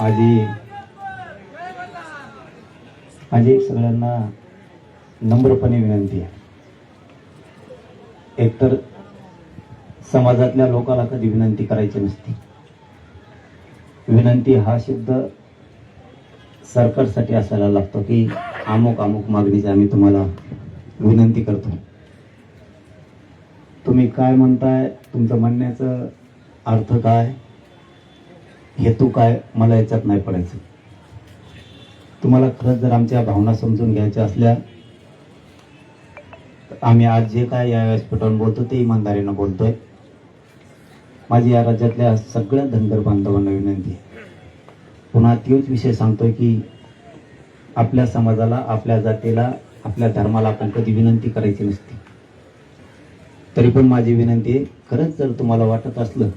आजी माझी सगळ्यांना नम्रपणे विनंती आहे. एकतर समाजातल्या लोकांना कधी विनंती करायची नसते. विनंती हा शब्द सरकारसाठी असायला लागतो की अमुक अमुक मागणीची आम्ही तुम्हाला विनंती करतो. तुम्ही काय म्हणताय, तुमचं म्हणण्याचं अर्थ काय, हेतू काय, मला याच्यात नाही पडायचं. तुम्हाला खरंच जर आमच्या भावना समजून घ्यायच्या असल्या तर आम्ही आज जे काय या व्यासपीठावर बोलतो ते इमानदारीनं बोलतोय. माझी या राज्यातल्या सगळ्या धनगर बांधवांना विनंती आहे. पुन्हा तोच विषय सांगतोय की आपल्या समाजाला, आपल्या जातीला, आपल्या धर्माला आपण कधी विनंती करायची नसते. तरी पण माझी विनंती आहे, खरंच जर तुम्हाला वाटत असलं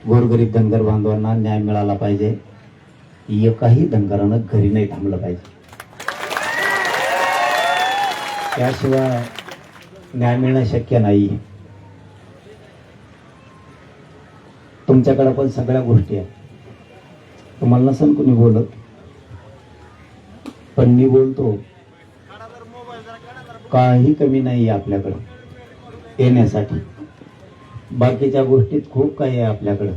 गोरगरीब धनगर बांधवांना न्याय मिळाला पाहिजे, एकाही धनगरानं घरी नाही थांबलं पाहिजे. त्याशिवाय न्याय मिळणं शक्य नाही. तुमच्याकडे पण सगळ्या गोष्टी आहेत. तुम्हाला नसेल कोणी बोलत, पण मी बोलतो. काही कमी नाही आहे आपल्याकडं येण्यासाठी. बाकीच्या गोष्टीत खूप काही आहे आपल्याकडं.